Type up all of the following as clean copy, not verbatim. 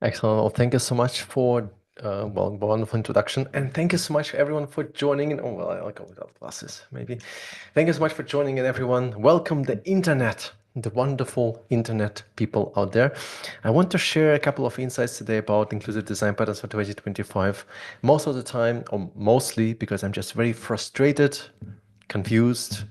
Excellent. Well, thank you so much for wonderful introduction, and thank you so much everyone for joining in. Oh, well, I'll go without glasses, maybe. Thank you so much for joining in, everyone. Welcome the internet, the wonderful internet people out there. I want to share a couple of insights today about inclusive design patterns for 2025. Most of the time, or mostly because I'm just very frustrated, confused,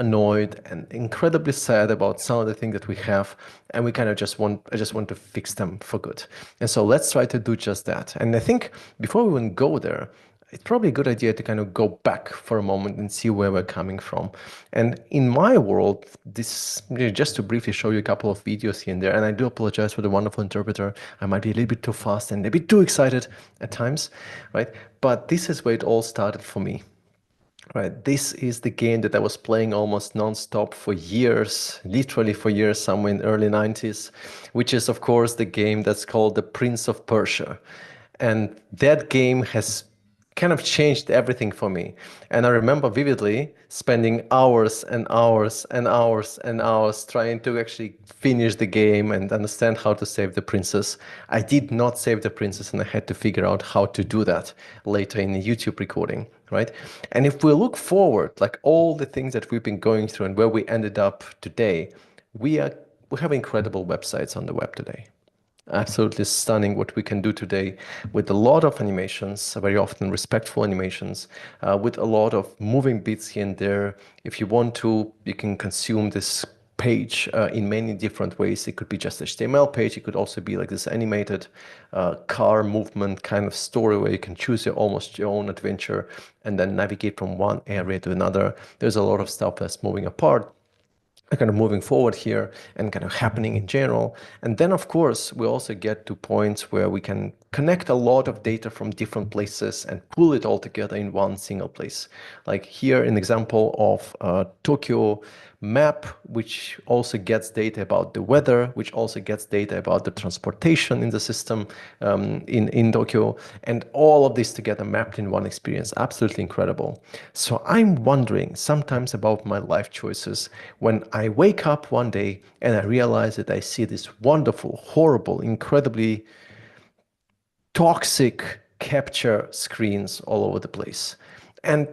annoyed, and incredibly sad about some of the things that we have, and we kind of I just want to fix them for good. And so let's try to do just that. And I think before we even go there, it's probably a good idea to kind of go back for a moment and see where we're coming from. And in my world, just to briefly show you a couple of videos here and there, and I do apologize for the wonderful interpreter. I might be a little bit too fast and a bit too excited at times, right? But this is where it all started for me. Right, this is the game that I was playing almost non-stop for years, literally for years, somewhere in the early 90s, which is of course the game that's called The Prince of Persia. And that game has kind of changed everything for me. And I remember vividly spending hours and hours and hours and hours trying to actually finish the game and understand how to save the princess. I did not save the princess, and I had to figure out how to do that later in the YouTube recording, right? And if we look forward, like all the things that we've been going through and where we ended up today, we have incredible websites on the web today. Absolutely stunning what we can do today with a lot of animations, very often respectful animations, with a lot of moving bits here and there. If you want to, you can consume this page in many different ways. It could be just HTML page. It could also be like this animated car movement kind of story where you can choose almost your own adventure and then navigate from one area to another. There's a lot of stuff that's moving apart, kind of moving forward here and kind of happening in general. And then, of course, we also get to points where we can connect a lot of data from different places and pull it all together in one single place. Like here, an example of Tokyo map, which also gets data about the weather, which also gets data about the transportation in the system in Tokyo, and all of this together mapped in one experience. Absolutely incredible. So I'm wondering sometimes about my life choices when I wake up one day and I realize that I see this wonderful, horrible, incredibly toxic capture screens all over the place. And,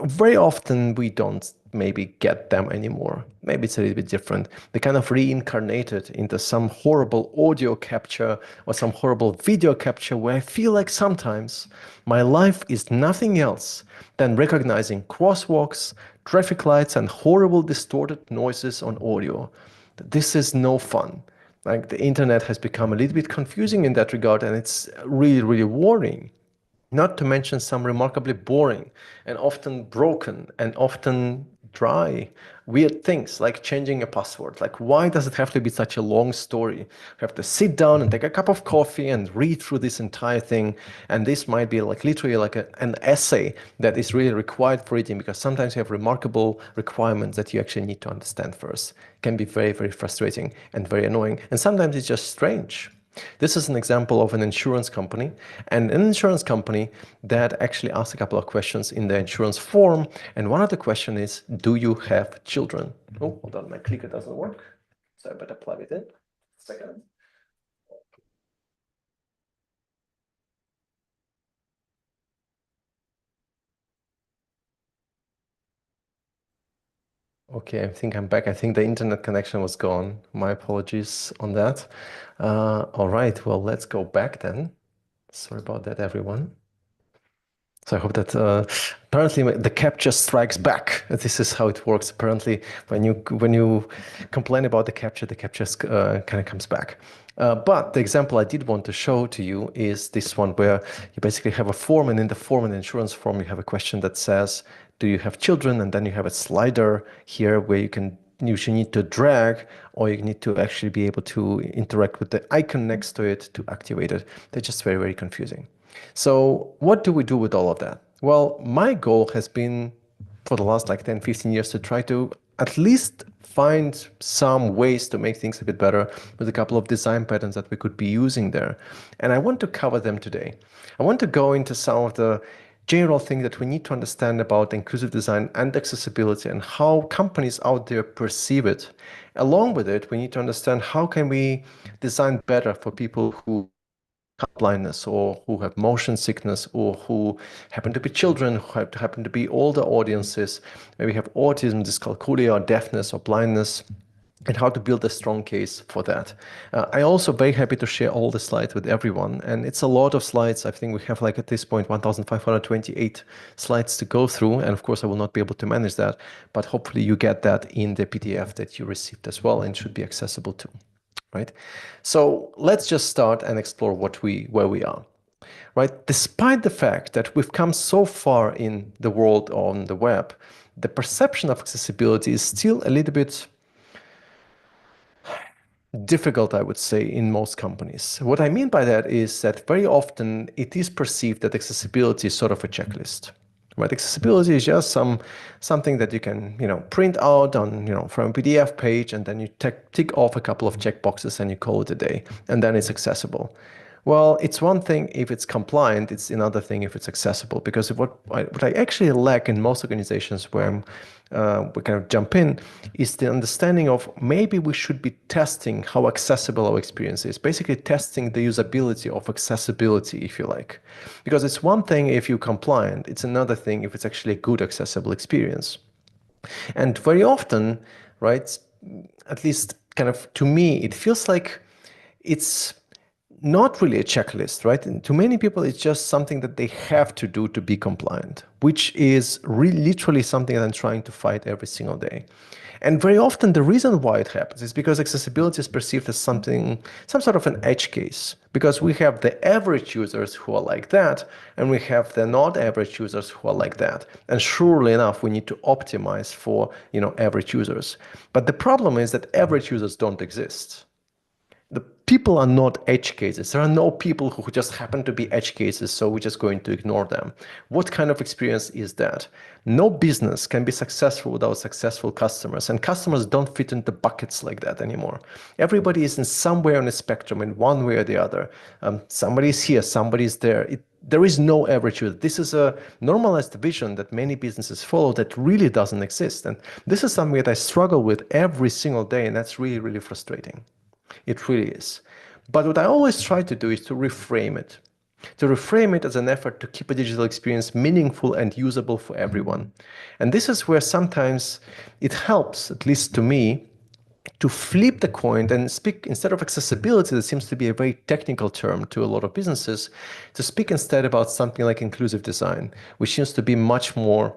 very often we don't maybe get them anymore. Maybe it's a little bit different. They kind of reincarnated into some horrible audio capture or some horrible video capture where I feel like sometimes my life is nothing else than recognizing crosswalks, traffic lights, and horrible distorted noises on audio. This is no fun. Like the internet has become a little bit confusing in that regard, and it's really, really worrying. Not to mention some remarkably boring and often broken and often dry, weird things like changing a password. Like, why does it have to be such a long story? You have to sit down and take a cup of coffee and read through this entire thing. And this might be like literally like an essay that is really required for reading, because sometimes you have remarkable requirements that you actually need to understand first. It can be very, very frustrating and very annoying. And sometimes it's just strange. This is an example of an insurance company, and an insurance company that actually asked a couple of questions in the insurance form. And one of the questions is, do you have children? Oh, hold on, my clicker doesn't work, so I better plug it in. Second. Okay, I think I'm back. I think the internet connection was gone. My apologies on that. All right, well, let's go back then. Sorry about that, everyone. So I hope that apparently the capture strikes back. This is how it works. Apparently, when you complain about the capture kind of comes back. But the example I did want to show to you is this one, where you basically have a form, and in the form, in the insurance form, you have a question that says, "Do you have children?" And then you have a slider here where you should need to drag, or you need to actually be able to interact with the icon next to it to activate it. They're just very, very confusing. So what do we do with all of that? Well, my goal has been for the last like 10, 15 years to try to at least find some ways to make things a bit better with a couple of design patterns that we could be using there. And I want to cover them today. I want to go into some of the general things that we need to understand about inclusive design and accessibility and how companies out there perceive it. Along with it, we need to understand how can we design better for people who blindness or who have motion sickness or who happen to be children, who happen to be older audiences, maybe have autism, dyscalculia, or deafness or blindness, and how to build a strong case for that. I'm also very happy to share all the slides with everyone. And it's a lot of slides. I think we have like at this point 1,528 slides to go through. And of course, I will not be able to manage that, but hopefully you get that in the PDF that you received as well and should be accessible too, right? So let's just start and explore where we are. Right? Despite the fact that we've come so far in the world on the web, the perception of accessibility is still a little bit difficult, I would say, in most companies. What I mean by that is that very often it is perceived that accessibility is sort of a checklist. Right? Accessibility is just something that you can, print out on, from a PDF page, and then you tick off a couple of checkboxes and you call it a day, and then it's accessible. Well, it's one thing if it's compliant, it's another thing if it's accessible. Because what I actually lack in most organizations where we kind of jump in is the understanding of maybe we should be testing how accessible our experience is, basically testing the usability of accessibility, if you like. Because it's one thing if you're compliant, it's another thing if it's actually a good accessible experience. And very often, right, at least kind of to me, it feels like it's not really a checklist, right? And to many people, it's just something that they have to do to be compliant, which is really literally something that I'm trying to fight every single day. And very often the reason why it happens is because accessibility is perceived as some sort of an edge case, because we have the average users who are like that, and we have the not average users who are like that. And surely enough, we need to optimize for, average users. But the problem is that average users don't exist. The people are not edge cases. There are no people who just happen to be edge cases, so we're just going to ignore them. What kind of experience is that? No business can be successful without successful customers, and customers don't fit into buckets like that anymore. Everybody is in somewhere on a spectrum in one way or the other. Somebody's here, somebody's there. There is no average user. This is a normalized vision that many businesses follow that really doesn't exist. And this is something that I struggle with every single day, and that's really, really frustrating. It really is. But what I always try to do is to reframe it as an effort to keep a digital experience meaningful and usable for everyone. And this is where sometimes it helps, at least to me, to flip the coin and speak, instead of accessibility, that seems to be a very technical term to a lot of businesses, to speak instead about something like inclusive design, which seems to be much more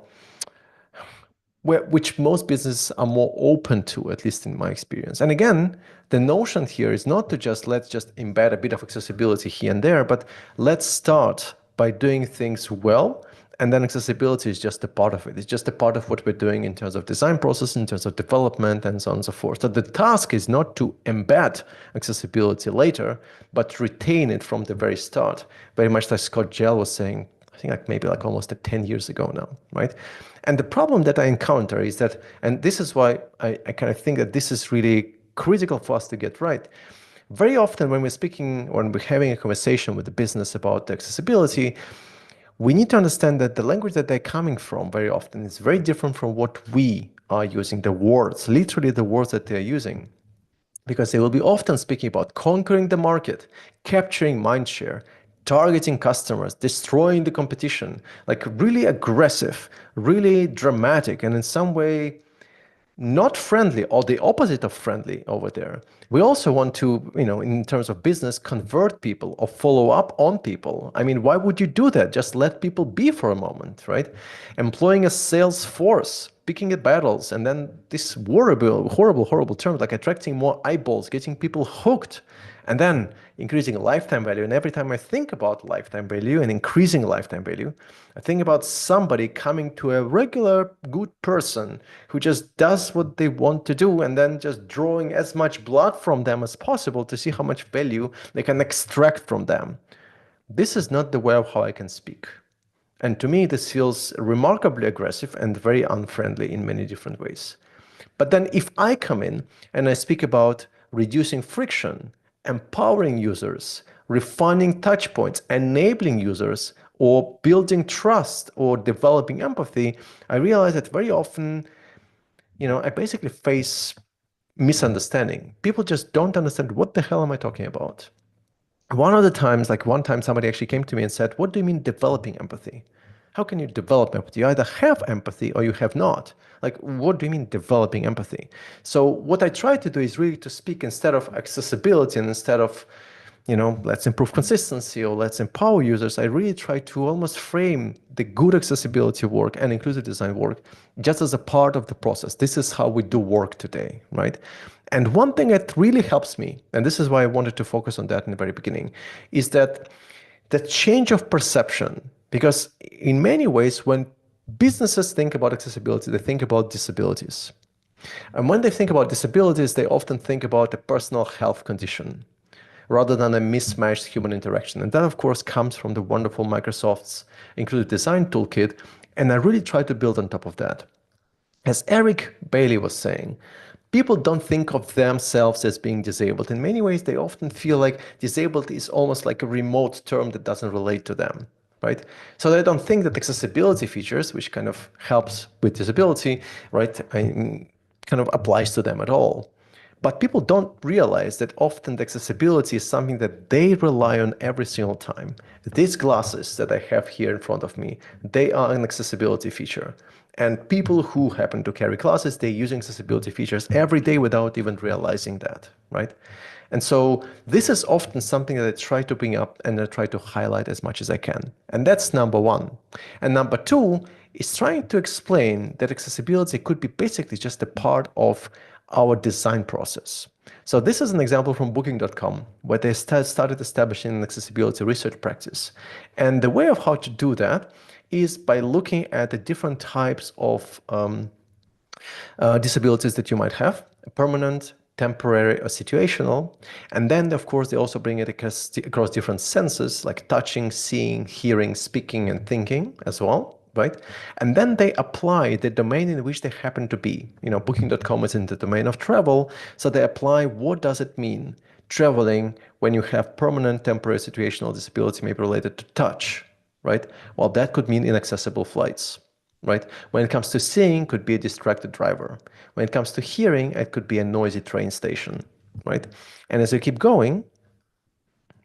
which most businesses are more open to, at least in my experience. And again, the notion here is not to let's just embed a bit of accessibility here and there, but let's start by doing things well. And then accessibility is just a part of it. It's just a part of what we're doing in terms of design process, in terms of development, and so on and so forth. So the task is not to embed accessibility later, but retain it from the very start. Very much like Scott Gell was saying, I think maybe almost 10 years ago now, right? And the problem that I encounter is that, and this is why I kind of think that this is really critical for us to get right. Very often when we're having a conversation with the business about accessibility, we need to understand that the language that they're coming from very often is very different from what we are using, the words, literally the words that they're using. Because they will be often speaking about conquering the market, capturing mindshare, targeting customers, destroying the competition, like really aggressive, really dramatic, and in some way not friendly, or the opposite of friendly over there. We also want to, in terms of business, convert people or follow up on people. I mean, why would you do that? Just let people be for a moment, right? Employing a sales force, picking at battles, and then this horrible terms like attracting more eyeballs, getting people hooked, and then increasing lifetime value. And every time I think about lifetime value and increasing lifetime value, I think about somebody coming to a regular good person who just does what they want to do and then just drawing as much blood from them as possible to see how much value they can extract from them. This is not the way of how I can speak. And to me, this feels remarkably aggressive and very unfriendly in many different ways. But then if I come in and I speak about reducing friction, empowering users, refining touch points, enabling users, or building trust or developing empathy, I realize that very often, I basically face misunderstanding. People just don't understand what the hell am I talking about. one of the times, like one time somebody actually came to me and said, what do you mean developing empathy? How can you develop empathy? You either have empathy or you have not. Like, what do you mean developing empathy? So what I try to do is really to speak instead of accessibility and instead of, let's improve consistency or let's empower users. I really try to almost frame the good accessibility work and inclusive design work just as a part of the process. This is how we do work today, right? And one thing that really helps me, and this is why I wanted to focus on that in the very beginning, is that the change of perception. Because in many ways, when businesses think about accessibility, they think about disabilities. And when they think about disabilities, they often think about a personal health condition rather than a mismatched human interaction. And that, of course, comes from the wonderful Microsoft's Inclusive Design Toolkit. And I really try to build on top of that. As Eric Bailey was saying, people don't think of themselves as being disabled. In many ways, they often feel like disabled is almost like a remote term that doesn't relate to them, right? So they don't think that accessibility features, which kind of helps with disability, right, kind of applies to them at all. But people don't realize that often the accessibility is something that they rely on every single time. These glasses that I have here in front of me, they are an accessibility feature. And people who happen to carry glasses, they're using accessibility features every day without even realizing that, right? And so this is often something that I try to bring up and I try to highlight as much as I can. And that's number one. And number two is trying to explain that accessibility could be basically just a part of our design process. So this is an example from booking.com where they started establishing an accessibility research practice. And the way of how to do that is by looking at the different types of disabilities that you might have, permanent, temporary, or situational. And then, of course, they also bring it across different senses like touching, seeing, hearing, speaking, and thinking as well. Right? And then they apply the domain in which they happen to be. Booking.com is in the domain of travel. So they apply what does it mean traveling when you have permanent, temporary, situational disability, maybe related to touch, right? Well, that could mean inaccessible flights, right? When it comes to seeing, could be a distracted driver. When it comes to hearing, it could be a noisy train station, right? And as you keep going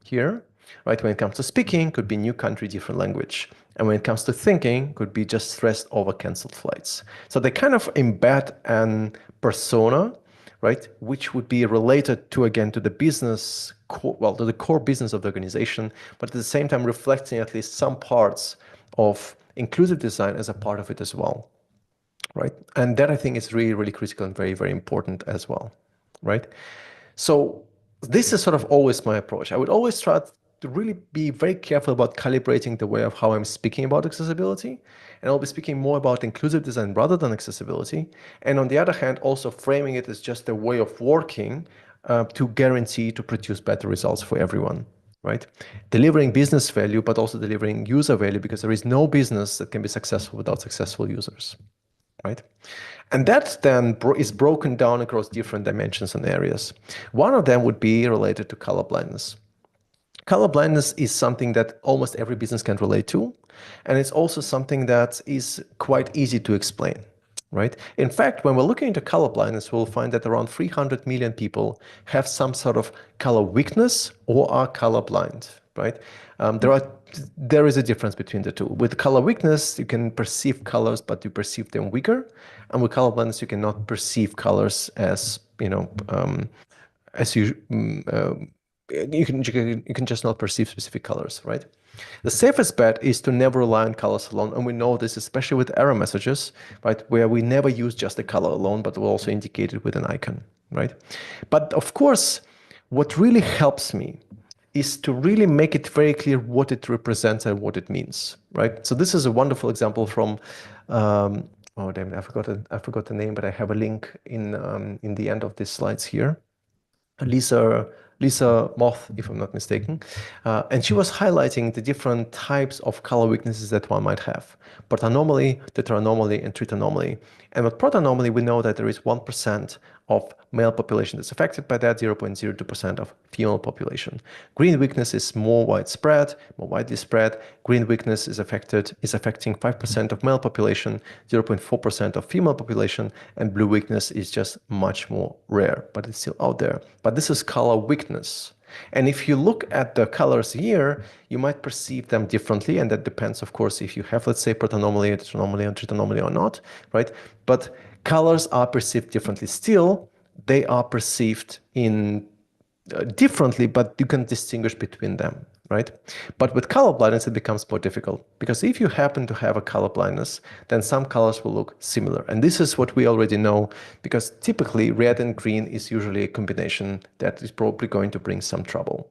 here, right, when it comes to speaking, could be new country, different language. And when it comes to thinking, could be just stressed over canceled flights. So they kind of embed an persona, right, which would be related to, again, to the business, to the core business of the organization, but at the same time reflecting at least some parts of inclusive design as a part of it as well, right? And that I think is really, really critical and very, very important as well, right? So this is sort of always my approach. I would always try to really be very careful about calibrating the way of how I'm speaking about accessibility. And I'll be speaking more about inclusive design rather than accessibility. And on the other hand, also framing it as just a way of working to guarantee to produce better results for everyone, right? Delivering business value, but also delivering user value, because there is no business that can be successful without successful users, right? And that then is broken down across different dimensions and areas. One of them would be related to color blindness. Color blindness is something that almost every business can relate to. And it's also something that is quite easy to explain, right? In fact, when we're looking into color blindness, we'll find that around 300 million people have some sort of color weakness or are colorblind, right? There is a difference between the two. With color weakness, you can perceive colors, but you perceive them weaker. And with color blindness, you cannot perceive colors as, as you can just not perceive specific colors, right? The safest bet is to never rely on colors alone. And we know this, especially with error messages, right? Where we never use just the color alone, but we'll also indicate it with an icon, right? But of course, what really helps me is to really make it very clear what it represents and what it means, right? So this is a wonderful example from, oh damn it, I forgot the name, but I have a link in the end of these slides here. Lisa Moth, if I'm not mistaken. And she was highlighting the different types of color weaknesses that one might have. Protoanomaly, tetranomaly, and tritonomaly. And with protoanomaly, we know that there is 1% of male population that's affected by that, 0.02% of female population. Green weakness is more widespread, more widely spread. Green weakness is affecting 5% of male population, 0.4% of female population, and blue weakness is just much more rare, but it's still out there. But this is color weakness. And if you look at the colors here, you might perceive them differently. And that depends, of course, if you have, let's say, protonomaly, heteronomaly, and tritonomaly or not, right? But colors are perceived differently. Still, they are perceived in differently, but you can distinguish between them, right? But with color blindness, it becomes more difficult because if you happen to have a color blindness, then some colors will look similar. And this is what we already know because typically red and green is usually a combination that is probably going to bring some trouble.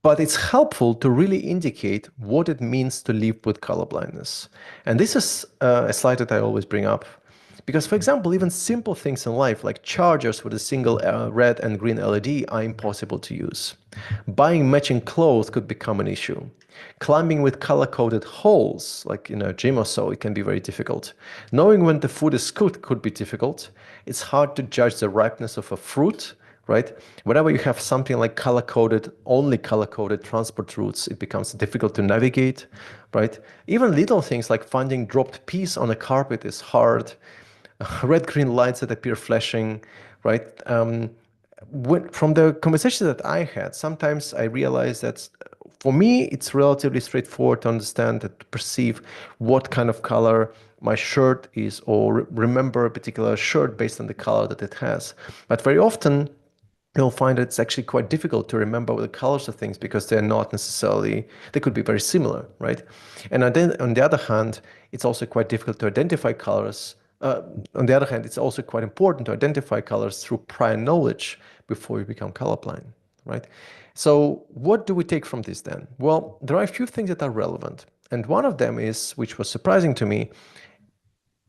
But it's helpful to really indicate what it means to live with color blindness. And this is a slide that I always bring up. Because, for example, even simple things in life like chargers with a single red and green LED are impossible to use. Buying matching clothes could become an issue. Climbing with color-coded holes, like in a gym or so, it can be very difficult. Knowing when the food is cooked could be difficult. It's hard to judge the ripeness of a fruit, right? Whenever you have something like color-coded, only color-coded transport routes, it becomes difficult to navigate, right? Even little things like finding dropped peas on a carpet is hard. Red-green lights that appear flashing, right? From the conversations that I had, sometimes I realized that for me, it's relatively straightforward to understand and to perceive what kind of color my shirt is or remember a particular shirt based on the color that it has. But very often, you'll find it's actually quite difficult to remember the colors of things because they're not necessarily, they could be very similar, right? And then on the other hand, it's also quite difficult to identify colors. On the other hand, it's also quite important to identify colors through prior knowledge before you become colorblind, right? So what do we take from this then? Well, there are a few things that are relevant. And one of them is, which was surprising to me,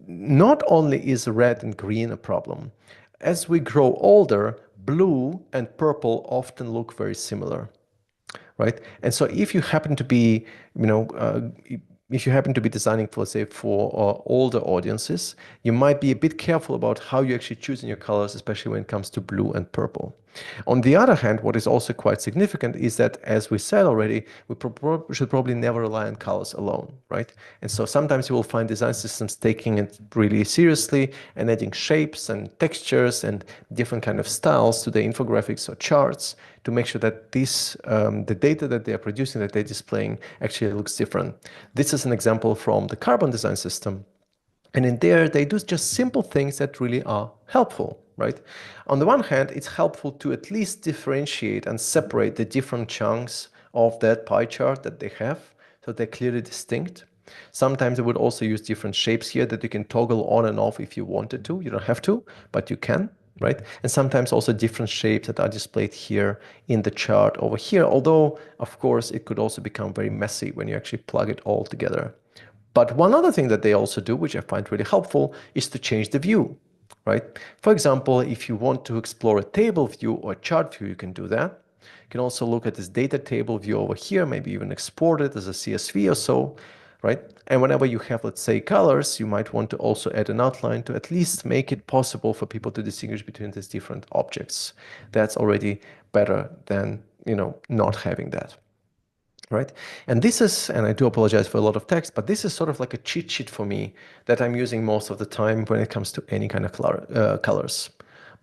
not only is red and green a problem, as we grow older, blue and purple often look very similar, right? And so if you happen to be, if you happen to be designing for, let's say, for older audiences, you might be a bit careful about how you actually choose in your colors, especially when it comes to blue and purple. On the other hand, what is also quite significant is that, as we said already, we should probably never rely on colors alone, right? And so sometimes you will find design systems taking it really seriously and adding shapes and textures and different kind of styles to the infographics or charts to make sure that the data that they are producing, that they're displaying, actually looks different. This is an example from the Carbon design system. And in there, they do just simple things that really are helpful, right? On the one hand, it's helpful to at least differentiate and separate the different chunks of that pie chart that they have, so they're clearly distinct. Sometimes they would also use different shapes here that you can toggle on and off if you wanted to. You don't have to, but you can, right? And sometimes also different shapes that are displayed here in the chart over here, although, of course, it could also become very messy when you actually plug it all together. But one other thing that they also do, which I find really helpful, is to change the view, right? For example, if you want to explore a table view or a chart view, you can do that. You can also look at this data table view over here, maybe even export it as a CSV or so, right? And whenever you have, let's say, colors, you might want to also add an outline to at least make it possible for people to distinguish between these different objects. That's already better than, not having that. Right? And this is, and I do apologize for a lot of text, but this is sort of like a cheat sheet for me that I'm using most of the time when it comes to any kind of colors.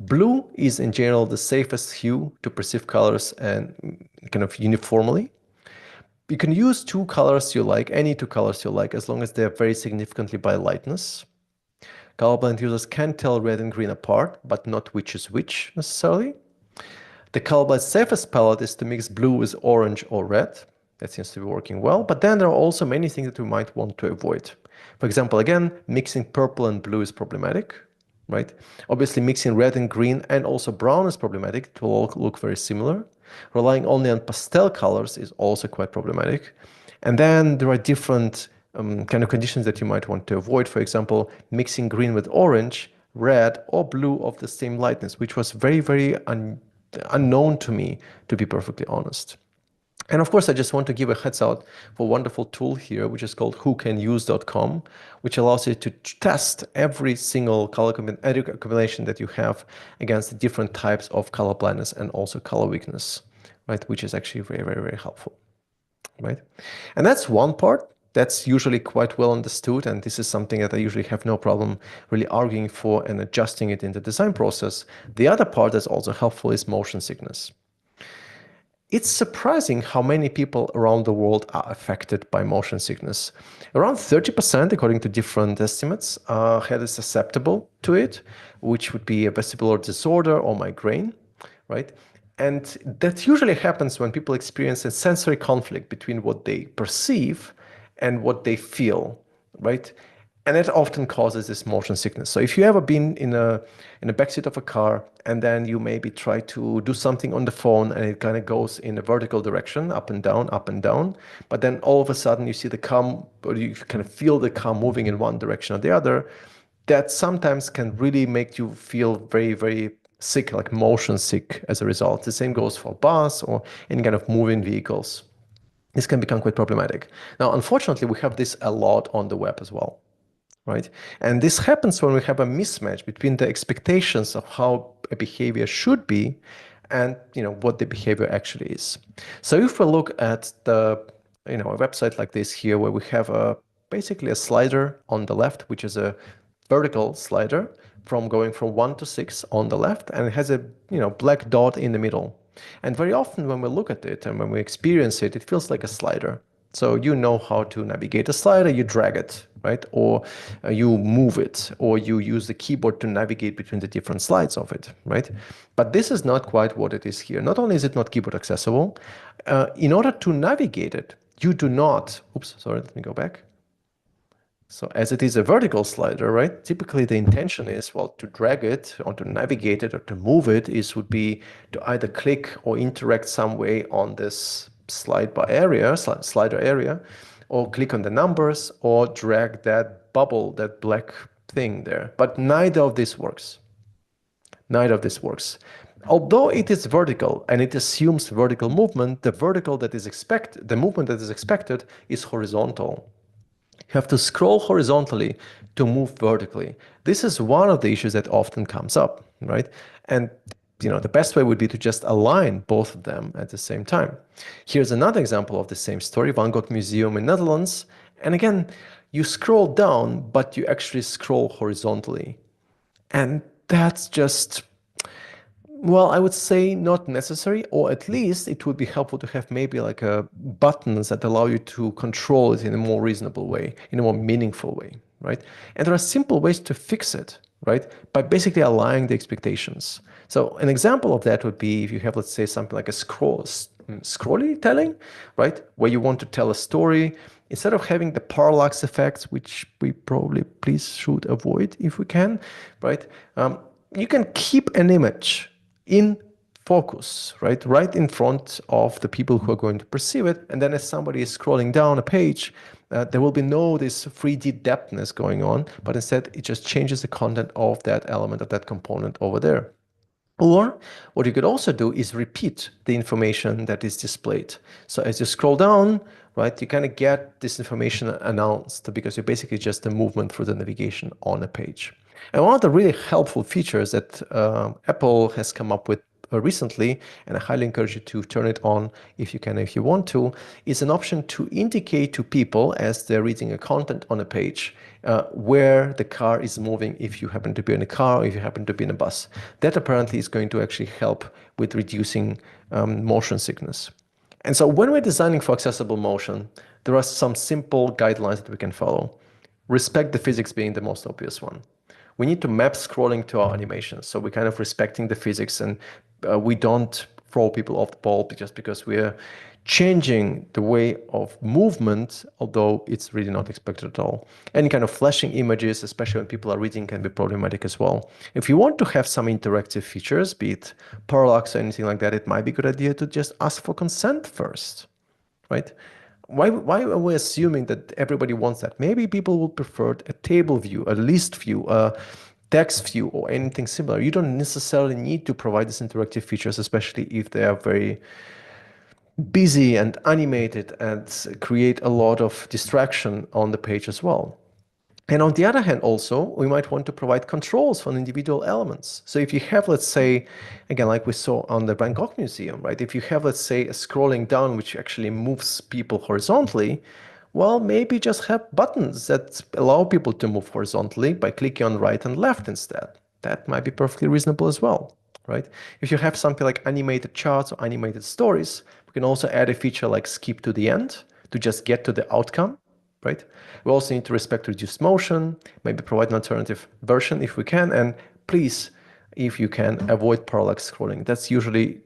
Blue is in general the safest hue to perceive colors and kind of uniformly. You can use two colors you like, any two colors you like, as long as they're very significantly by lightness. Colorblind users can tell red and green apart, but not which is which necessarily. The colorblind safest palette is to mix blue with orange or red. That seems to be working well, but then there are also many things that we might want to avoid. For example, again, mixing purple and blue is problematic, right? Obviously, mixing red and green and also brown is problematic. It will all look very similar. Relying only on pastel colors is also quite problematic. And then there are different kind of conditions that you might want to avoid. For example, mixing green with orange, red, or blue of the same lightness, which was very, very unknown to me, to be perfectly honest. And of course, I just want to give a heads out for a wonderful tool here, which is called whocanuse.com, which allows you to test every single color combination that you have against the different types of color blindness and also color weakness, right? Which is actually very, very, very helpful, right? And that's one part that's usually quite well understood. And this is something that I usually have no problem really arguing for and adjusting it in the design process. The other part that's also helpful is motion sickness. It's surprising how many people around the world are affected by motion sickness. Around 30%, according to different estimates, are highly susceptible to it, which would be a vestibular disorder or migraine, right? And that usually happens when people experience a sensory conflict between what they perceive and what they feel, right? And it often causes this motion sickness. So if you ever been in a backseat of a car and then you maybe try to do something on the phone and it kind of goes in a vertical direction, up and down, but then all of a sudden you see the car, or you kind of feel the car moving in one direction or the other, that sometimes can really make you feel very, very sick, like motion sick as a result. The same goes for bus or any kind of moving vehicles. This can become quite problematic. Now, unfortunately, we have this a lot on the web as well, right? And this happens when we have a mismatch between the expectations of how a behavior should be and what the behavior actually is. So if we look at a website like this here, where we have basically a slider on the left, which is a vertical slider from going from 1 to 6 on the left, and it has a black dot in the middle. And very often when we look at it and when we experience it, it feels like a slider. So you know how to navigate a slider, you drag it, right? Or you move it, or you use the keyboard to navigate between the different slides of it, right? But this is not quite what it is here. Not only is it not keyboard accessible, in order to navigate it, you do not, oops, sorry, let me go back. So as it is a vertical slider, right? Typically the intention is, well, to drag it or to navigate it or to move it would be to either click or interact some way on this slider area, or click on the numbers or drag that bubble, that black thing there. But neither of this works. Neither of this works. Although it is vertical and it assumes vertical movement, the movement that is expected is horizontal. You have to scroll horizontally to move vertically. This is one of the issues that often comes up, right? And the best way would be to just align both of them at the same time. Here's another example of the same story, Van Gogh Museum in Netherlands. And again, you scroll down, but you actually scroll horizontally. And that's just, well, I would say not necessary, or at least it would be helpful to have maybe like buttons that allow you to control it in a more reasonable way, in a more meaningful way, right? And there are simple ways to fix it, right? By basically aligning the expectations. So an example of that would be if you have, let's say, something like a scrolly telling, right? Where you want to tell a story, instead of having the parallax effects, which we probably please should avoid if we can, right? You can keep an image in focus, right in front of the people who are going to perceive it. And then as somebody is scrolling down a page, there will be no this 3D depthness going on, but instead it just changes the content of that element, of that component over there. Or what you could also do is repeat the information that is displayed. So as you scroll down, right, you kind of get this information announced because you're basically just a movement through the navigation on a page. And one of the really helpful features that Apple has come up with recently, and I highly encourage you to turn it on if you can, if you want to, is an option to indicate to people as they're reading a content on a page where the car is moving if you happen to be in a car or if you happen to be in a bus. That apparently is going to actually help with reducing motion sickness. And so when we're designing for accessible motion, there are some simple guidelines that we can follow. Respect the physics being the most obvious one. We need to map scrolling to our animations. So we're kind of respecting the physics, and we don't throw people off the ball just because we're changing the way of movement, although it's really not expected at all. Any kind of flashing images, especially when people are reading, can be problematic as well. If you want to have some interactive features, be it parallax or anything like that, it might be a good idea to just ask for consent first, right? Why are we assuming that everybody wants that? Maybe people will prefer a table view, a list view, a text view, or anything similar. You don't necessarily need to provide these interactive features, especially if they are very busy and animated and create a lot of distraction on the page as well. And on the other hand, also, we might want to provide controls for individual elements. So if you have, let's say, again, like we saw on the Van Gogh Museum, right? If you have, let's say, a scrolling down, which actually moves people horizontally, well, maybe just have buttons that allow people to move horizontally by clicking on right and left instead. That might be perfectly reasonable as well. right? If you have something like animated charts or animated stories, we can also add a feature like skip to the end to just get to the outcome, right? We also need to respect reduced motion, maybe provide an alternative version if we can, and please, if you can, avoid parallax scrolling. It's usually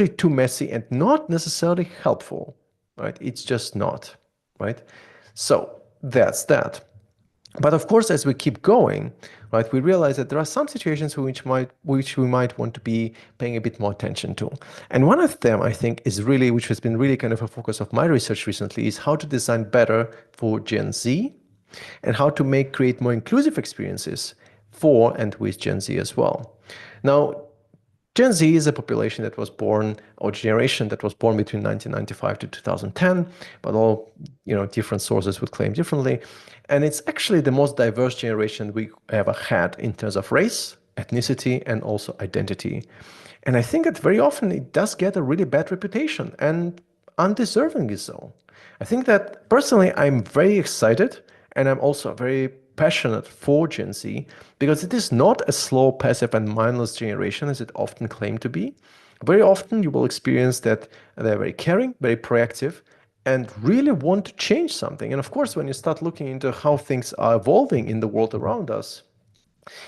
too messy and not necessarily helpful, right? It's just not, right? So that's that. But of course, as we keep going, right, we realize that there are some situations which we might want to be paying a bit more attention to. And one of them, I think, is really, which has been really kind of a focus of my research recently, is how to design better for Gen Z and how to create more inclusive experiences for and with Gen Z as well. Now, Gen Z is a population that was born, or generation that was born between 1995 to 2010, but all different sources would claim differently. And it's actually the most diverse generation we ever had in terms of race, ethnicity, and also identity. And I think that very often it does get a really bad reputation, and undeservingly so. I think that personally, I'm very excited, and I'm also very passionate for Gen Z because it is not a slow, passive, and mindless generation as it often claimed to be. Very often you will experience that they're very caring, very proactive, and really want to change something. And of course, when you start looking into how things are evolving in the world around us,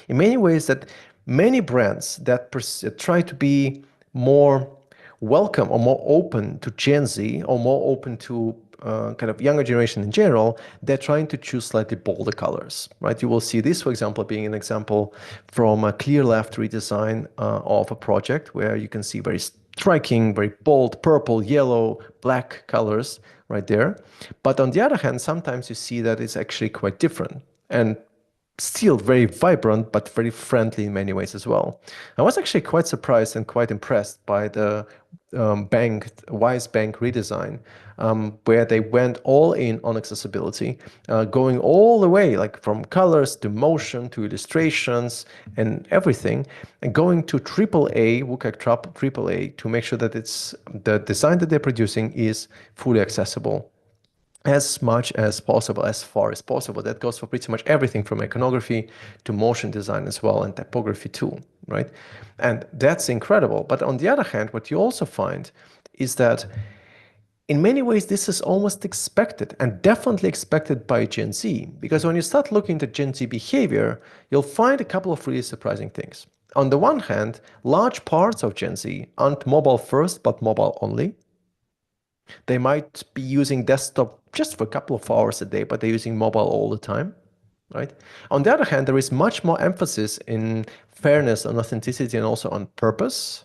in many ways that many brands that try to be more welcome or more open to Gen Z or more open to kind of younger generation in general, they're trying to choose slightly bolder colors, right? You will see this, for example, being an example from a clear left redesign of a project where you can see very striking, very bold purple, yellow, black colors right there. But on the other hand, sometimes you see that it's actually quite different. And still very vibrant, but very friendly in many ways as well. I was actually quite surprised and quite impressed by the Wise Bank redesign, where they went all in on accessibility, going all the way, like from colors to motion to illustrations and everything, and going to AAA, WCAG AAA, to make sure that the design that they're producing is fully accessible as much as possible, as far as possible. That goes for pretty much everything from iconography to motion design as well, and typography too, right? And that's incredible. But on the other hand, what you also find is that in many ways, this is almost expected and definitely expected by Gen Z, because when you start looking at Gen Z behavior, you'll find a couple of really surprising things. On the one hand, large parts of Gen Z aren't mobile first, but mobile only. They might be using desktop just for a couple of hours a day, but they're using mobile all the time, right? On the other hand, there is much more emphasis in fairness and authenticity and also on purpose.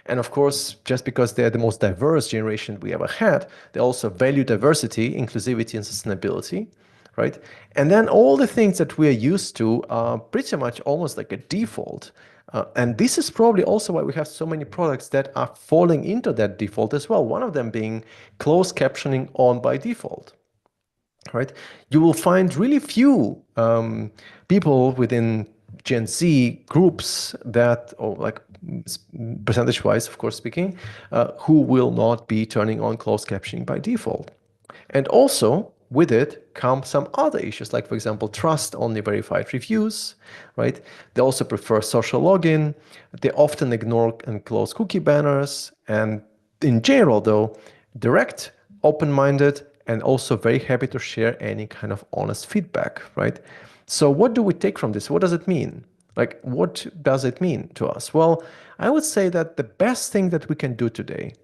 And of course, just because they're the most diverse generation we ever had, they also value diversity, inclusivity, and sustainability, right? And then all the things that we're used to are pretty much almost like a default. And this is probably also why we have so many products that are falling into that default as well. One of them being closed captioning on by default, right? You will find really few people within Gen Z groups that, or like percentage-wise, of course speaking, who will not be turning on closed captioning by default. And also, with it come some other issues, like, for example, trust only verified reviews, right? They also prefer social login. They often ignore and close cookie banners. And in general, though, direct, open-minded, and also very happy to share any kind of honest feedback, right? So what do we take from this? What does it mean? Like, what does it mean to us? Well, I would say that the best thing that we can do today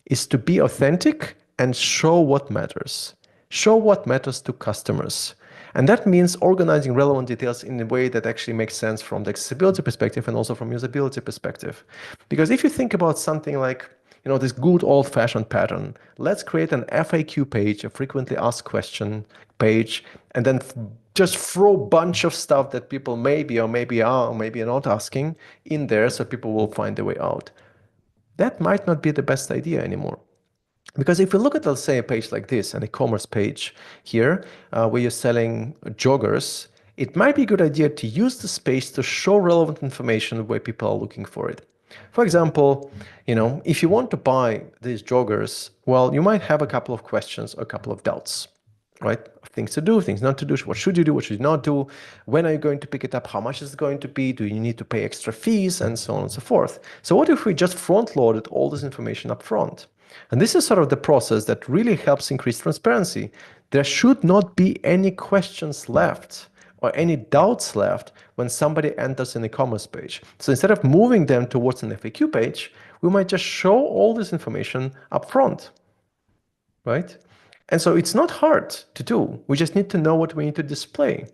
is to be authentic and show what matters. Show what matters to customers. And that means organizing relevant details in a way that actually makes sense from the accessibility perspective and also from usability perspective. Because if you think about something like, this good old-fashioned pattern, let's create an FAQ page, a frequently asked question page, and then just throw a bunch of stuff that people maybe or maybe are or maybe are not asking in there so people will find their way out. That might not be the best idea anymore. Because if you look at, let's say, a page like this, an e-commerce page here, where you're selling joggers, it might be a good idea to use the space to show relevant information where people are looking for it. For example, if you want to buy these joggers, well, you might have a couple of questions or a couple of doubts, right? Things to do, things not to do. What should you do? What should you not do? When are you going to pick it up? How much is it going to be? Do you need to pay extra fees? And so on and so forth. So what if we just front loaded all this information up front? And this is sort of the process that really helps increase transparency. There should not be any questions left or any doubts left when somebody enters an e-commerce page. So instead of moving them towards an FAQ page, we might just show all this information up front, right? And so it's not hard to do. We just need to know what we need to display.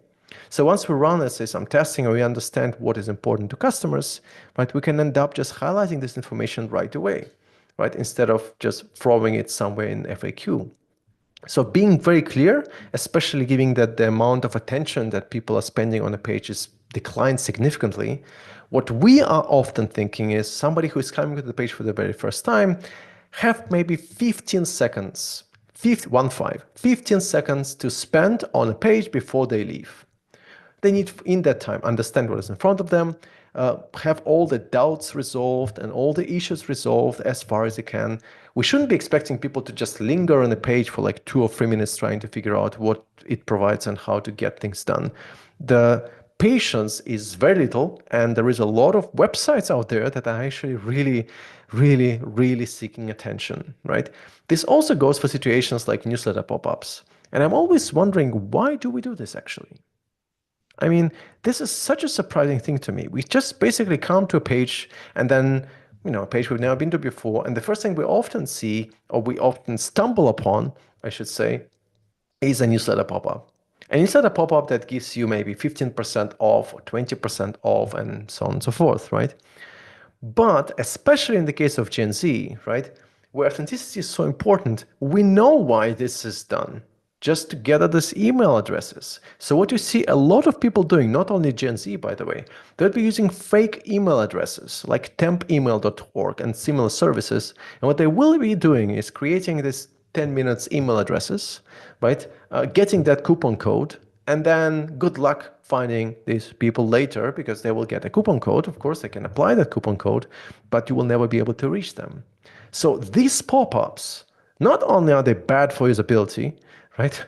So once we run, let's say, some testing or we understand what is important to customers, right, we can end up just highlighting this information right away, right, instead of just throwing it somewhere in FAQ. So being very clear, especially given that the amount of attention that people are spending on a page is declined significantly, what we are often thinking is somebody who is coming to the page for the very first time have maybe 15 seconds, 15 seconds to spend on a page before they leave. They need, in that time, understand what is in front of them, have all the doubts resolved and all the issues resolved as far as they can. We shouldn't be expecting people to just linger on a page for like 2 or 3 minutes trying to figure out what it provides and how to get things done. The patience is very little, and there is a lot of websites out there that are actually really seeking attention, right? This also goes for situations like newsletter pop-ups. And I'm always wondering, why do we do this actually? I mean, this is such a surprising thing to me. We just basically come to a page and then, a page we've never been to before. And the first thing we often see, or we often stumble upon, I should say, is a newsletter pop-up. A newsletter pop-up that gives you maybe 15% off or 20% off and so on and so forth, right? But especially in the case of Gen Z, right, where authenticity is so important, we know why this is done, just to gather these email addresses. So what you see a lot of people doing, not only Gen Z, by the way, they'll be using fake email addresses like tempemail.org and similar services. And what they will be doing is creating this 10 minutes email addresses, right? Getting that coupon code, and then good luck finding these people later because they will get a coupon code. Of course, they can apply that coupon code, but you will never be able to reach them. So these pop-ups, not only are they bad for usability, right?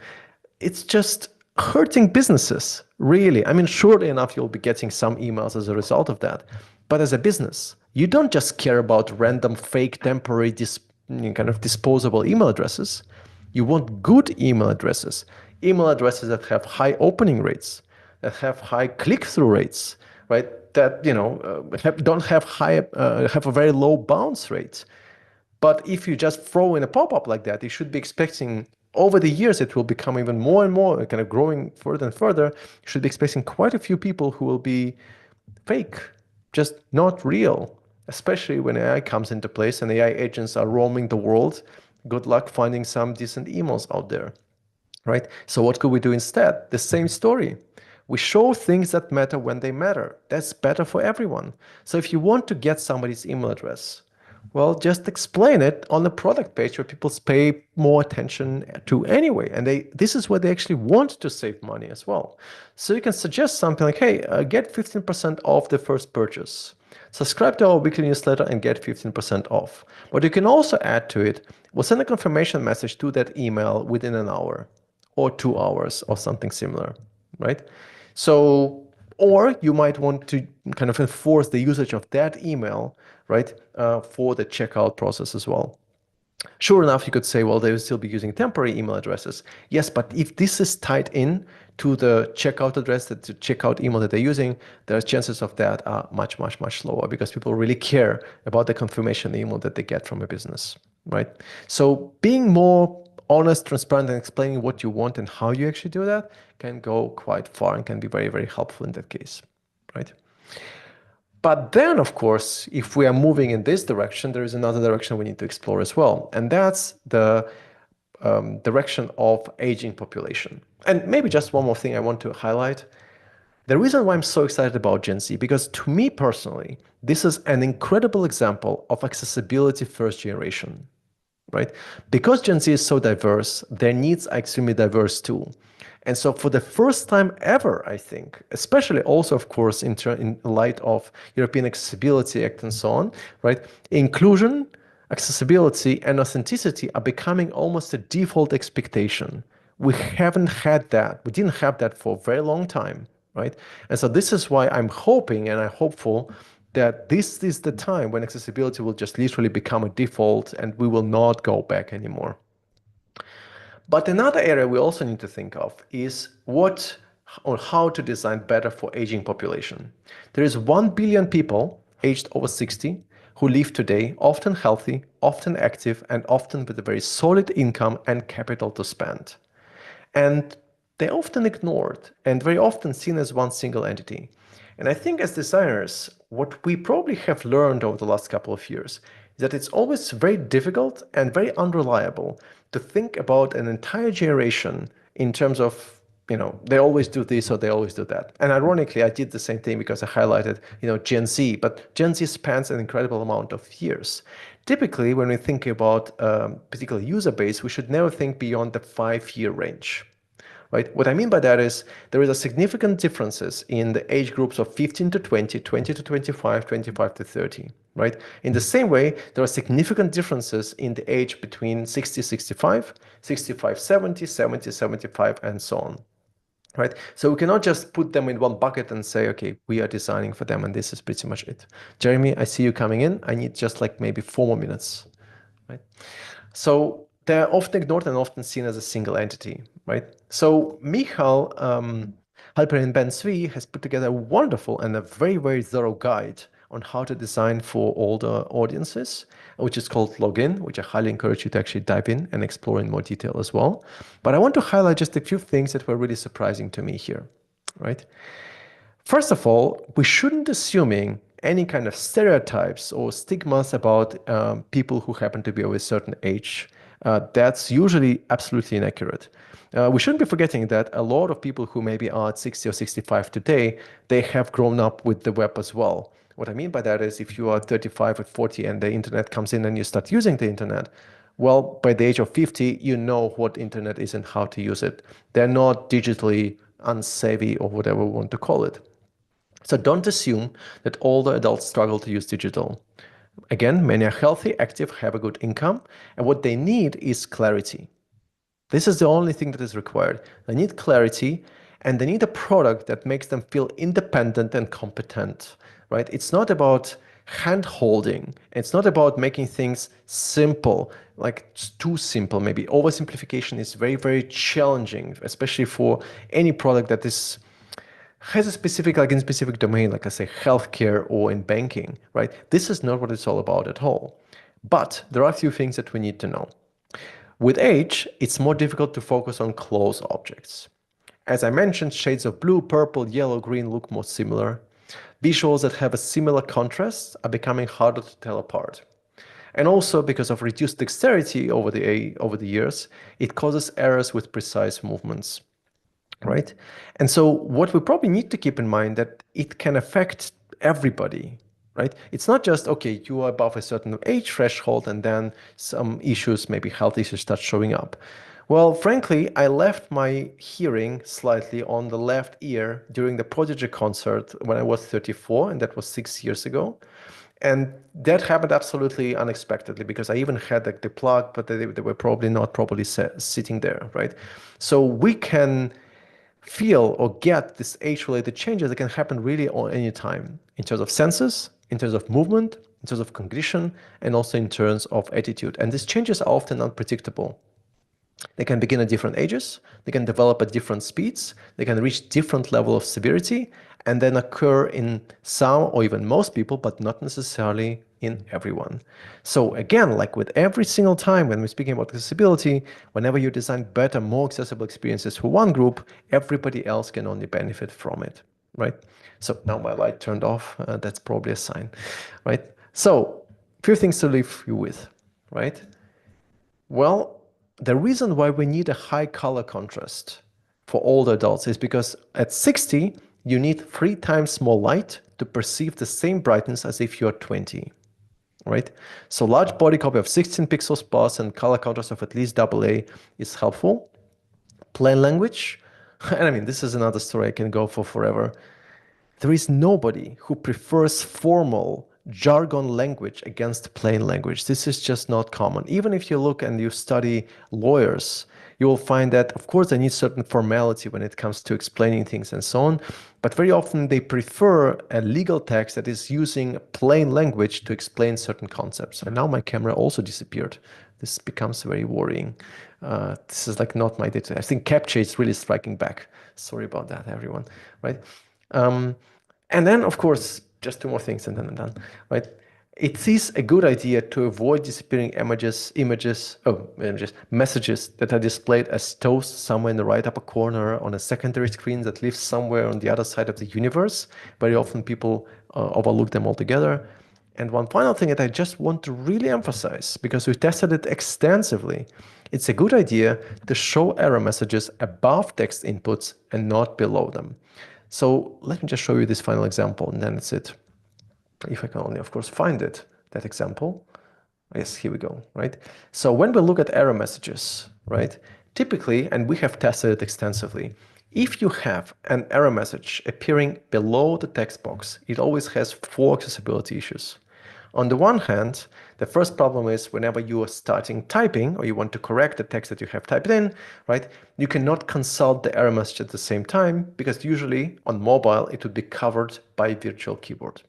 It's just hurting businesses, really. I mean, surely enough, you'll be getting some emails as a result of that. But as a business, you don't just care about random, fake, temporary, kind of disposable email addresses. You want good email addresses that have high opening rates, that have high click-through rates, right? That don't have have a very low bounce rate. But if you just throw in a pop-up like that, you should be expecting over the years it will become even more and more, kind of growing further and further. You should be expecting quite a few people who will be fake, just not real, especially when AI comes into place and AI agents are roaming the world. Good luck finding some decent emails out there, right? So what could we do instead? The same story. We show things that matter when they matter. That's better for everyone. So if you want to get somebody's email address, well, just explain it on the product page where people pay more attention to anyway. And this is where they actually want to save money as well. So you can suggest something like, hey, get 15% off the first purchase. Subscribe to our weekly newsletter and get 15% off. But you can also add to it, we'll send a confirmation message to that email within an hour or 2 hours or something similar, right? So, or you might want to kind of enforce the usage of that email, right, for the checkout process as well. Sure enough, you could say, well, they will still be using temporary email addresses. Yes, but if this is tied in to the checkout address, the checkout email that they're using, the chances of that are much lower because people really care about the confirmation email that they get from a business, right? So being more honest, transparent, and explaining what you want and how you actually do that can go quite far and can be very helpful in that case, right? But then, of course, if we are moving in this direction, there is another direction we need to explore as well. And that's the direction of aging population. And maybe just one more thing I want to highlight. The reason why I'm so excited about Gen Z, because to me personally, this is an incredible example of accessibility first generation, right? Because Gen Z is so diverse, their needs are extremely diverse too. And so for the first time ever, I think, especially also, of course, in light of European Accessibility Act and so on, right? Inclusion, accessibility, and authenticity are becoming almost a default expectation We haven't had that. We didn't have that for a very long time, right? And so this is why I'm hoping and I'm hopeful that this is the time when accessibility will just literally become a default and we will not go back anymore. But another area we also need to think of is what or how to design better for aging population. There is 1 billion people aged over 60 who live today, often healthy, often active, and often with a very solid income and capital to spend. And they're often ignored and very often seen as one single entity. And I think as designers, what we probably have learned over the last couple of years is that it's always very difficult and very unreliable to think about an entire generation in terms of, they always do this or they always do that. And ironically, I did the same thing because I highlighted, Gen Z, but Gen Z spans an incredible amount of years. Typically, when we think about particular user base, we should never think beyond the 5-year range. Right? What I mean by that is there is a significant differences in the age groups of 15 to 20, 20 to 25, 25 to 30, right? In the same way, there are significant differences in the age between 60, 65, 65, 70, 70, 75, and so on, right? So we cannot just put them in one bucket and say, okay, we are designing for them, and this is pretty much it. Jeremy, I see you coming in. I need just like maybe 4 more minutes, right? So they're often ignored and often seen as a single entity, right? So Michal Halperin Ben Svi has put together a wonderful and a very, very thorough guide on how to design for older audiences, which is called Login, which I highly encourage you to actually dive in and explore in more detail as well. But I want to highlight just a few things that were really surprising to me here, right? First of all, we shouldn't assuming any kind of stereotypes or stigmas about people who happen to be of a certain age. That's usually absolutely inaccurate. We shouldn't be forgetting that a lot of people who maybe are at 60 or 65 today, they have grown up with the web as well. What I mean by that is if you are 35 or 40 and the internet comes in and you start using the internet, well, by the age of 50, you know what internet is and how to use it. They're not digitally unsavvy or whatever we want to call it. So don't assume that all the adults struggle to use digital. Again, many are healthy, active, have a good income, and what they need is clarity. This is the only thing that is required. They need clarity and they need a product that makes them feel independent and competent, right? It's not about hand holding. It's not about making things simple, like too simple. Maybe oversimplification is very, very challenging, especially for any product that is has a specific, like in specific domain, like I say, healthcare or in banking, right? This is not what it's all about at all. But there are a few things that we need to know. With age, it's more difficult to focus on close objects. As I mentioned, shades of blue, purple, yellow, green look more similar. Visuals that have a similar contrast are becoming harder to tell apart. And also because of reduced dexterity over the years, it causes errors with precise movements. Right? And so what we probably need to keep in mind that it can affect everybody, right? It's not just, okay, you are above a certain age threshold and then some issues, maybe health issues start showing up. Well, frankly, I left my hearing slightly on the left ear during the Prodigy concert when I was 34, and that was 6 years ago. And that happened absolutely unexpectedly because I even had like the plug, but they were probably not properly sitting there, right? So we can feel or get these age-related changes that can happen really on any time in terms of senses, in terms of movement, in terms of cognition, and also in terms of attitude. And these changes are often unpredictable. They can begin at different ages, they can develop at different speeds, they can reach different level of severity, and then occur in some or even most people, but not necessarily in everyone. So again, like with every single time when we're speaking about accessibility, whenever you design better, more accessible experiences for one group, everybody else can only benefit from it, right? So now my light turned off, that's probably a sign, right? So a few things to leave you with, right? Well, the reason why we need a high color contrast for older adults is because at 60, you need 3 times more light to perceive the same brightness as if you're 20, right? So large body copy of 16 pixels plus and color contrast of at least AA is helpful. Plain language, and I mean, this is another story I can go for forever. There is nobody who prefers formal jargon language against plain language. This is just not common. Even if you look and you study lawyers, you will find that, of course, they need certain formality when it comes to explaining things and so on, but very often they prefer a legal text that is using plain language to explain certain concepts. And now my camera also disappeared. This becomes very worrying. This is like not my data. I think Capture is really striking back. Sorry about that, everyone. Right? Um, and then, of course, just two more things and then I'm done. Right? It is a good idea to avoid disappearing messages that are displayed as toast somewhere in the right upper corner on a secondary screen that lives somewhere on the other side of the universe. Very often people overlook them altogether. And one final thing that I just want to really emphasize, because we tested it extensively, it's a good idea to show error messages above text inputs and not below them. So let me just show you this final example, and then that's it. If I can only, of course, find it, that example. Yes, here we go, right? So when we look at error messages, right, typically, and we have tested it extensively, if you have an error message appearing below the text box, it always has four accessibility issues. On the one hand, the first problem is whenever you are starting typing or you want to correct the text that you have typed in, right, you cannot consult the error message at the same time because usually on mobile it would be covered by virtual keyboard.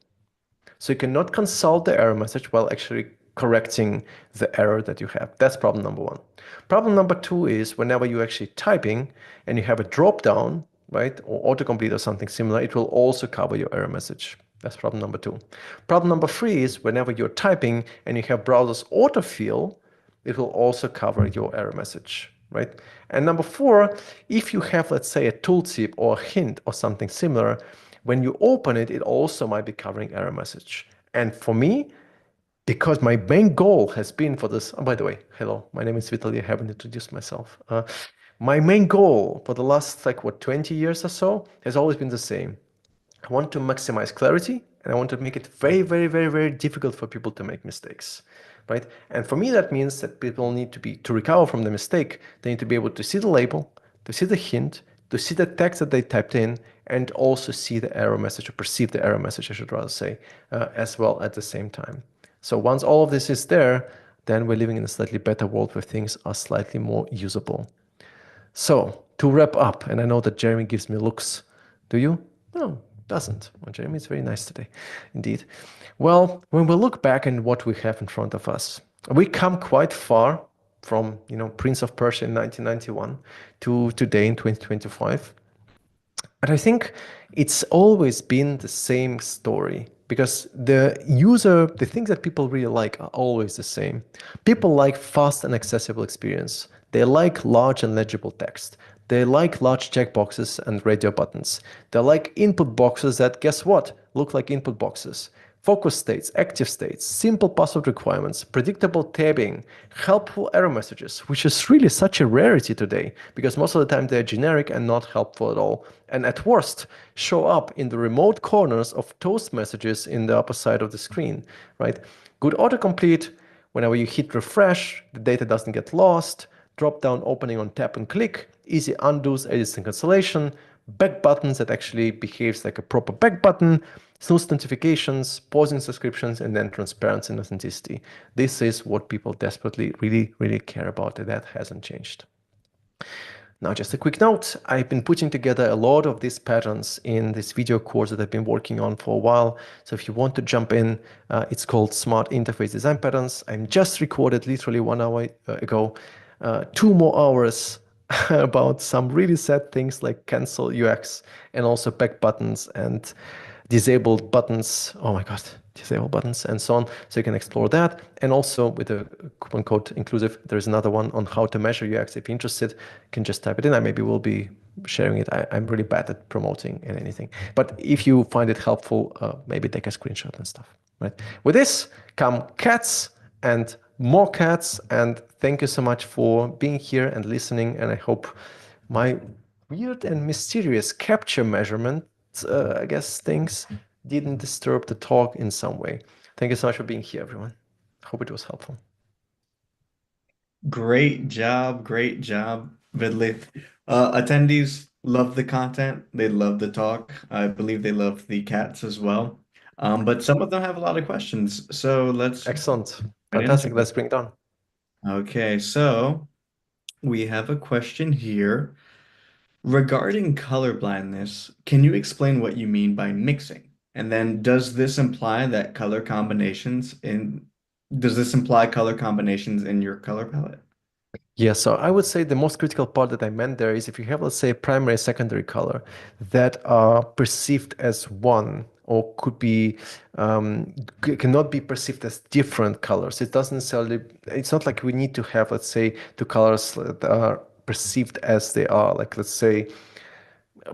So you cannot consult the error message while actually correcting the error that you have. That's problem number one. Problem number two is whenever you're actually typing and you have a drop down, right, or autocomplete or something similar, it will also cover your error message. That's problem number two. Problem number three is whenever you're typing and you have browser's autofill, it will also cover your error message, right? And number four, if you have, let's say, a tooltip or a hint or something similar, when you open it, it also might be covering error message. And for me, because my main goal has been for this, oh, by the way, hello, my name is Vitaly, I haven't introduced myself. My main goal for the last, 20 years or so has always been the same. I want to maximize clarity and I want to make it very, very, very, very difficult for people to make mistakes, right? And for me, that means that people need to recover from the mistake, they need to be able to see the label, to see the hint, to see the text that they typed in, and also see the error message or perceive the error message, I should rather say, as well at the same time. So once all of this is there, then we're living in a slightly better world where things are slightly more usable. So to wrap up, and I know that Jeremy gives me looks. Do you? No, doesn't. Well, Jeremy is very nice today, indeed. Well, when we look back at what we have in front of us, we come quite far from, Prince of Persia in 1991 to today in 2025. But I think it's always been the same story because the things that people really like are always the same. People like fast and accessible experience. They like large and legible text. They like large checkboxes and radio buttons. They like input boxes that, guess what, look like input boxes. Focus states, active states, simple password requirements, predictable tabbing, helpful error messages, which is really such a rarity today because most of the time they're generic and not helpful at all. And at worst, show up in the remote corners of toast messages in the upper side of the screen, right? Good autocomplete, whenever you hit refresh, the data doesn't get lost, drop down opening on tap and click, easy undos, edits and cancellation, back buttons that actually behaves like a proper back button, snooze notifications, pausing subscriptions, and then transparency and authenticity. This is what people desperately, really, really care about, and that hasn't changed. Now, just a quick note, I've been putting together a lot of these patterns in this video course that I've been working on for a while. So if you want to jump in, it's called Smart Interface Design Patterns. I'm just recorded literally 1 hour ago, 2 more hours about some really sad things like cancel UX and also back buttons and disabled buttons. Oh my God, disable buttons and so on. So you can explore that. And also with a coupon code inclusive, there's another one on how to measure UX. If you're interested, you can just type it in. I maybe will be sharing it. I'm really bad at promoting and anything. But if you find it helpful, maybe take a screenshot and stuff. Right. With this come cats and more cats. And thank you so much for being here and listening. And I hope my weird and mysterious capture measurement, I guess things didn't disturb the talk in some way. Thank you so much for being here, everyone. Hope it was helpful. Great job, Vitaly. Attendees love the content. They love the talk. I believe they love the cats as well. But some of them have a lot of questions. So let's Excellent. right into Fantastic. it. Let's bring it on. Okay, so we have a question here. Regarding color blindness, can you explain what you mean by mixing? And then does this imply color combinations in your color palette? Yeah, so I would say the most critical part that I meant there is if you have, let's say, a primary, secondary color that are perceived as one or could be cannot be perceived as different colors. It doesn't necessarily, it's not like we need to have, let's say, two colors that are perceived as they are. Like, let's say,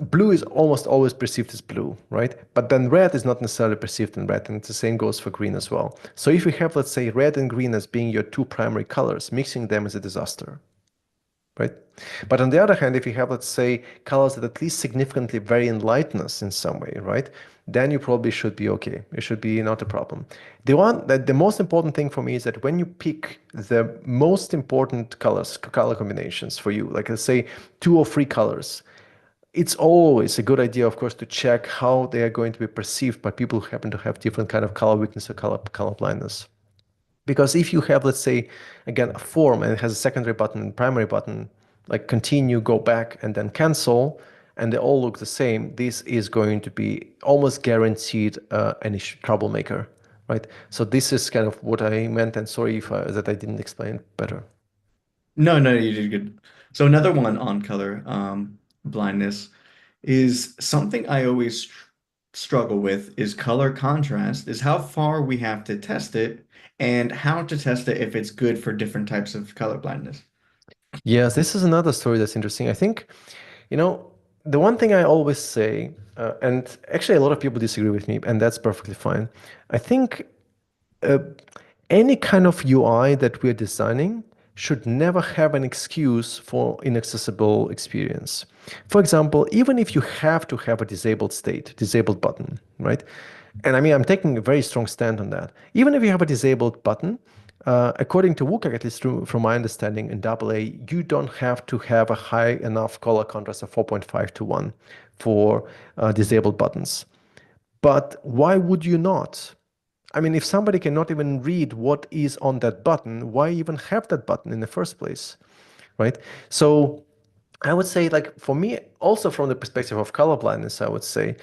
blue is almost always perceived as blue, right? But then red is not necessarily perceived in red, and the same goes for green as well. So if you have, let's say, red and green as being your two primary colors, mixing them is a disaster, right? But on the other hand, if you have, let's say, colors that at least significantly vary in lightness in some way, right? Then you probably should be okay. It should be not a problem. The most important thing for me is that when you pick the most important color combinations for you, like let's say two or three colors, it's always a good idea, of course, to check how they are going to be perceived by people who happen to have different kind of color weakness or color blindness. Because if you have, let's say, again, a form and it has a secondary button and primary button, like continue, go back, and then cancel, and they all look the same, this is going to be almost guaranteed an issue, troublemaker, right? So this is kind of what I meant, and sorry if that I didn't explain better. No, no, you did good. So another one on color blindness is something I always struggle with is color contrast, is how far we have to test it and how to test it if it's good for different types of color blindness. Yes, this is another story that's interesting. I think, you know, the one thing I always say, and actually a lot of people disagree with me, and that's perfectly fine. I think uh, any kind of UI that we're designing should never have an excuse for inaccessible experience. For example, even if you have to have a disabled state, disabled button, right? And I mean, I'm taking a very strong stand on that. Even if you have a disabled button, according to WCAG, at least from my understanding in AA, you don't have to have a high enough color contrast of 4.5 to 1 for disabled buttons. But why would you not? I mean, if somebody cannot even read what is on that button, why even have that button in the first place, right? So I would say, like, for me, also from the perspective of color blindness, I would say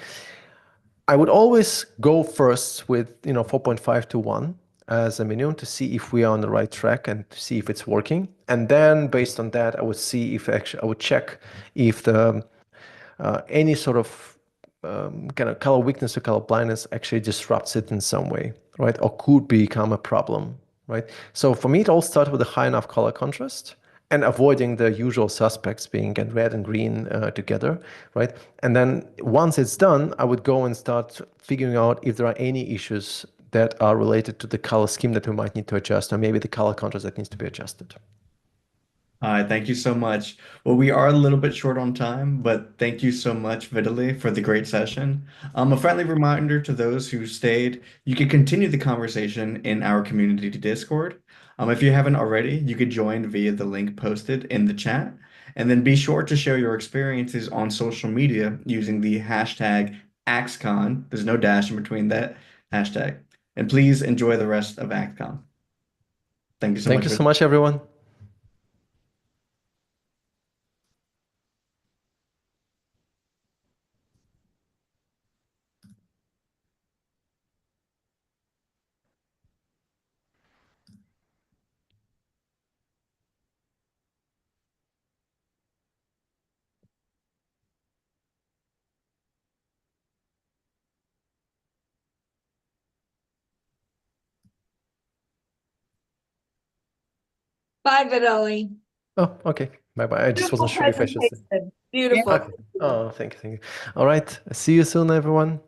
I would always go first with, 4.5 to 1 as a minimum to see if we are on the right track and to see if it's working. And then based on that, I would see if actually I would check if the any sort of kind of color weakness or color blindness actually disrupts it in some way, right? Or could become a problem, right? So for me, it all starts with a high enough color contrast and avoiding the usual suspects being get red and green together, right? And then once it's done, I would go and start figuring out if there are any issues that are related to the color scheme that we might need to adjust, or maybe the color contrast that needs to be adjusted. All right, thank you so much. Well, we are a little bit short on time, but thank you so much, Vitaly, for the great session. A friendly reminder to those who stayed, you can continue the conversation in our community Discord. If you haven't already, you could join via the link posted in the chat. And then be sure to share your experiences on social media using the hashtag AxeCon. There's no dash in between that hashtag. And please enjoy the rest of AxeCon. Thank you so Thank much, you so Vitaly. much, everyone. Bye, Vitaly. Oh, okay. Bye bye. I just wasn't Beautiful sure if I should say. presentation. Beautiful. Okay. Oh, thank you. Thank you. All right. See you soon, everyone.